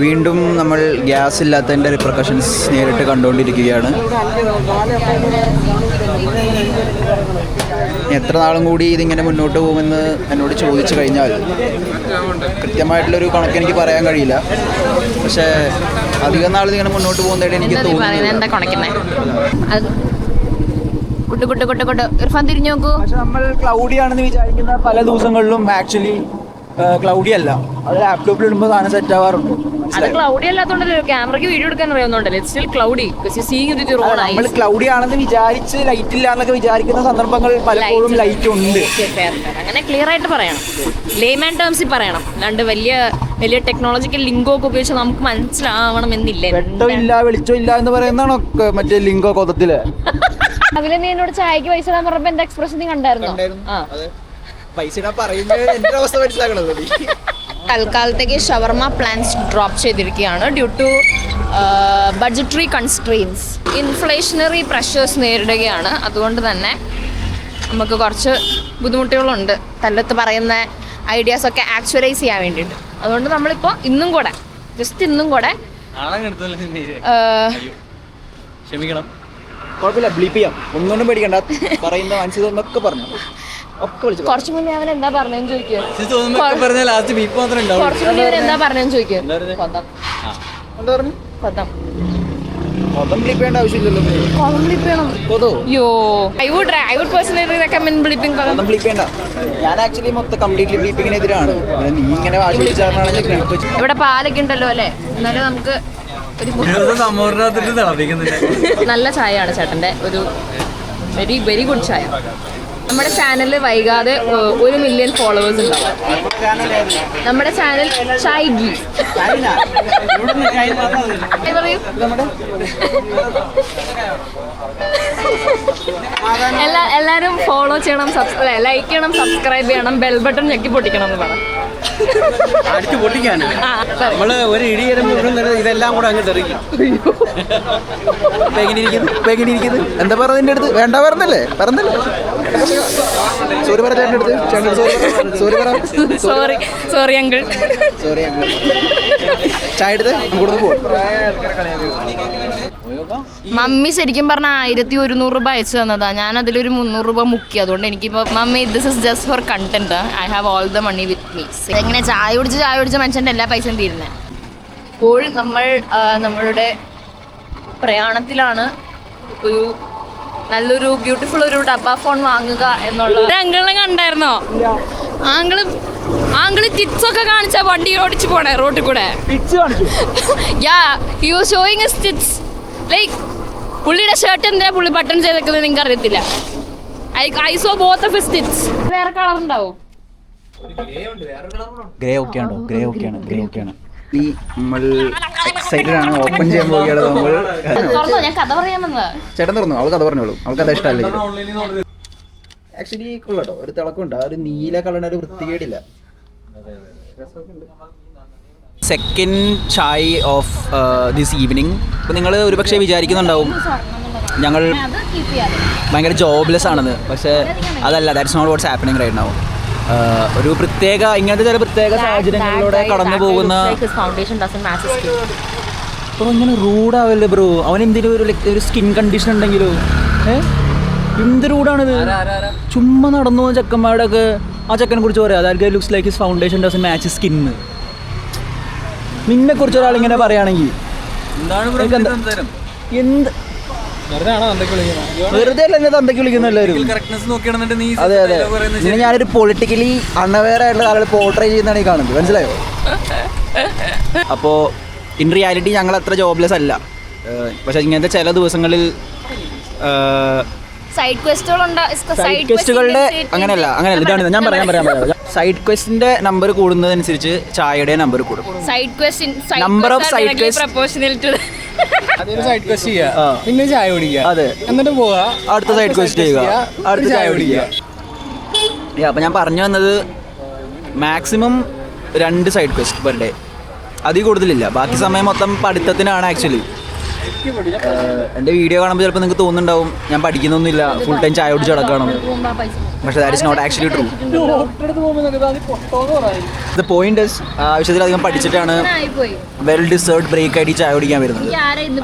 വീണ്ടും നമ്മൾ ഗ്യാസ് ഇല്ലാത്തതിൻ്റെ റിപ്രക്കഷൻസ് നേരിട്ട് കണ്ടുകൊണ്ടിരിക്കുകയാണ്. എത്ര നാളും കൂടി ഇതിങ്ങനെ മുന്നോട്ട് പോകുമെന്ന് എന്നോട് ചോദിച്ചു കഴിഞ്ഞാൽ കൃത്യമായിട്ടുള്ളൊരു കണക്ക് എനിക്ക് പറയാൻ കഴിയില്ല. പക്ഷേ അധികം നാൾ ഇങ്ങനെ മുന്നോട്ട് പോകുന്നതായിട്ട് എനിക്ക് തോന്നുന്നു. പക്ഷെ നമ്മൾ ക്ലൗഡി ആണെന്ന് വിചാരിക്കുന്ന പല ദിവസങ്ങളിലും ആക്ച്വലി ക്ലൗഡി അല്ല. അത് ലാപ്ടോപ്പിൽ ഇടുമ്പോൾ സാധനം സെറ്റ് ആവാറുണ്ട്. നമ്മൾ ക്ലൗഡി ആണെന്ന് വിചാരിച്ച് ലൈറ്റ് ഇല്ല എന്നൊക്കെ വിചാരിക്കുന്ന സന്ദർഭങ്ങൾ പലപ്പോഴും ലൈറ്റ് ഉണ്ട്. അങ്ങനെ ക്ലിയർ ആയിട്ട് പറയണം, ലേമാൻ ടേംസിൽ പറയണം. അല്ലാണ്ട് വലിയ വലിയ ടെക്നോളജിക്കൽ ലിങ്കോ ഒക്കെ ഉപയോഗിച്ച് നമുക്ക് മനസ്സിലാവണം എന്നില്ല. വെട്ടമില്ല വെളിച്ചമില്ല എന്ന് പറയുന്നതാണോ മറ്റേ ലിങ്കോ കൊതത്തില്? അതില് നീ എന്നോട് ചായക്ക് പൈസ ഇടാൻ പറഞ്ഞപ്പോ എന്റെ എക്സ്പ്രഷൻ നീ കണ്ടായിരുന്നു? തൽക്കാലത്തേക്ക് ഷവർമ പ്ലാൻസ് ഡ്രോപ്പ് ചെയ്തിരിക്കുകയാണ് due to budgetary constraints. Inflationary pressures നേരിടുകയാണ്. അതുകൊണ്ട് തന്നെ നമുക്ക് കുറച്ച് ബുദ്ധിമുട്ടുകളുണ്ട് തല്ലത്ത് പറയുന്ന ഐഡിയാസൊക്കെ ആക്ച്വലൈസ് ചെയ്യാൻ വേണ്ടിയിട്ട്. അതുകൊണ്ട് നമ്മളിപ്പോൾ ഇന്നും കൂടെ ക്ഷമിക്കണം, കുഴപ്പമില്ല, ബ്ലീപ്പ് ചെയ്യാം, ഒന്നുകൊണ്ടും പേടിക്കണ്ട. പറയുന്ന മനസ്സിലൊക്കെ പറഞ്ഞു കുറച്ചു മുന്നേ അവൻ എന്താ പറഞ്ഞെന്ന് ചോദിക്കുക. കുറച്ചു മുന്നേ അവൻ എന്താ പറഞ്ഞെന്ന് ചോദിക്കുക. ഇവിടെ പാലൊക്കെ ഉണ്ടല്ലോ അല്ലേ, എന്നാലും നമുക്ക് നല്ല ചായയാണ് ചേട്ടന്റെ, ഒരു വെരി വെരി ഗുഡ് ചായ. നമ്മുടെ ചാനലിൽ വൈകാതെ 1 മില്യൺ ഫോളോവേഴ്സ് ഉണ്ടാവും. നമ്മുടെ ചാനൽ ചായ് ഗീ. പറയൂ. എല്ലാരും ഫോളോ ചെയ്യണം, ലൈക്ക് ചെയ്യണം, സബ്സ്ക്രൈബ് ചെയ്യണം, ബെൽ ബട്ടൺ ഞെക്കി പൊട്ടിക്കണം എന്ന് പറഞ്ഞു. ഇതെല്ലാം കൂടെ അങ്ങ് തെറിക്കും. എന്താ പറഞ്ഞതിന്റെ അടുത്ത്? വേണ്ട പറഞ്ഞല്ലേ? സോറി പറ ചേട്ടൻ്റെ അടുത്ത്. Sorry uncle. ചായ എടുത്ത് നമുക്ക് പോവാം. മമ്മി ശരിക്കും പറഞ്ഞാൽ 1100 രൂപ അയച്ചു തന്നതാ. ഞാൻ അതിലൊരു 300 രൂപ മുക്കി. അതുകൊണ്ട് എനിക്കിപ്പോൾ mummy this is just for content, I have all the money with me. എങ്ങനെ ചായ കുടിച്ച് മനുഷ്യൻ്റെ എല്ലാ പൈസയും തീരുന്നത്. ഇപ്പോൾ നമ്മൾ നമ്മളുടെ പ്രയാണത്തിലാണ്. ഒരു നല്ലൊരു ബ്യൂട്ടിഫുൾ ഒരു ഡബ്ബ ഫോൺ വാങ്ങുക എന്നുള്ള. അങ്കിളിനെ കണ്ടായിരുന്നോ? ആങ്കിള് ടിറ്റ്സൊക്കെ കാണിച്ചാ വണ്ടി ഓടിച്ചു പോണേ റോഡിൽ കൂടെ. He was showing his tits. Like പുള്ളിയുടെ ഷർട്ട് എന്താ പുള്ളി ബട്ടൺ ചെയ്തേക്കുന്നത് നിങ്ങൾക്ക് അറിയത്തില്ല. I saw both of his tits. വേറെ കളർ ഉണ്ടാവും. ഗ്രേ ഓക്കെയാണ്. നമ്മൾ എക്സൈറ്റഡ് ആണ്, ഓപ്പൺ ചെയ്യാൻ പോവുകയാണ് നമ്മൾ. ഞാൻ കഥ പറയാൻ വന്നതാ. ചേട്ടൻ തുറന്നു, അവൾ കഥ പറഞ്ഞോളൂ, അവൾക്ക് കഥ ഇഷ്ടമല്ലേ? ആക്ച്വലി കൊള്ളാട്ടോ, ഒരു തിളക്കമുണ്ട്. ആ ഒരു നീല കളറിന് ഒരു വൃത്തികേടില്ല. Second chai of this evening. ഇപ്പോൾ നിങ്ങൾ ഒരുപക്ഷെ വിചാരിക്കുന്നുണ്ടാവും ഞങ്ങൾ ഭയങ്കര ജോബ്ലെസ് ആണെന്ന്. പക്ഷേ അതല്ല, that's not what's happening right now. ഒരു പ്രത്യേക ഇങ്ങനത്തെ ചില പ്രത്യേക സാഹചര്യങ്ങളിലൂടെ കടന്നു പോകുന്ന അപ്പോൾ ഇങ്ങനെ റൂഡാവല്ലേ ബ്രോ? അവൻ എന്തെങ്കിലും ഒരു സ്കിൻ കണ്ടീഷൻ ഉണ്ടെങ്കിലോ? എന്ത് റൂഡാണിത്? ചുമ്മാ നടന്നു പോകുന്ന ചെക്കന്മാരുടെ ഒക്കെ ആ ചെക്കനെ കുറിച്ച് പറയാം, അതായത് looks like his foundation doesn't match skin. നിന്നെ കുറിച്ച് ഒരാളിങ്ങനെ പറയുകയാണെങ്കിൽ എന്ത് വെറുതെ അല്ല എന്നെ തന്തയ്ക്ക് വിളിക്കുന്ന എല്ലാവരും. അതെ അതെ, പിന്നെ ഞാനൊരു പൊളിറ്റിക്കലി അൺഅവെയർ ആയിട്ടുള്ള ആളുകൾ പോർട്രേ ചെയ്യുന്നതാണ് ഈ കാണുന്നത്, മനസ്സിലായോ? അപ്പോൾ ഇൻ റിയാലിറ്റി ഞങ്ങൾ അത്ര ജോബ്ലെസ് അല്ല. പക്ഷെ ഇങ്ങനത്തെ ചില ദിവസങ്ങളിൽ സൈഡ് ക്വസ്റ്റുകളുടെ അങ്ങനെയല്ല ഇതാണ് ഞാൻ പറയാം. സൈഡ് ക്വസ്റ്റിന്റെ നമ്പർ കൂടുന്നതനുസരിച്ച് ചായയുടെ നമ്പർ കൂടും. നമ്പർ ഓഫ് സൈഡ് ക്വസ്റ്റ് അതൊരു സൈഡ് ക്വസ്റ്റ് ചെയ്യുക, പിന്നെ ചായ കുടിക്കുക, അതെ, എന്നിട്ട് പോവുക, അടുത്ത സൈഡ് ക്വസ്റ്റ് ചെയ്യുക, അടുത്ത ചായ കുടിക്കുക. അപ്പം ഞാൻ പറഞ്ഞു വന്നത് maximum 2 side quest per day, അതിൽ കൂടുതലില്ല. ബാക്കി സമയം മൊത്തം പഠിത്തത്തിനാണ് ആക്ച്വലി. എൻ്റെ വീഡിയോ കാണുമ്പോൾ ചിലപ്പോൾ നിങ്ങൾക്ക് തോന്നുന്നുണ്ടാവും ഞാൻ പഠിക്കുന്നൊന്നുമില്ല, ഫുൾ ടൈം ചായ കുടിച്ച് കിടക്കുകയാണെന്ന്. പക്ഷേ that is not actually true. The point is ആവശ്യത്തിലധികം പഠിച്ചിട്ടാണ് വെൽ ഡിസേർവ്ഡ് ബ്രേക്ക് ആയിട്ട് ചായ കുടിക്കാൻ വരുന്നത്.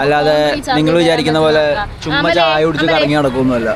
അല്ലാതെ നിങ്ങൾ വിചാരിക്കുന്ന പോലെ ചുമ്മാ ചായ കുടിച്ച് കറങ്ങി നടക്കുകയൊന്നുമല്ല.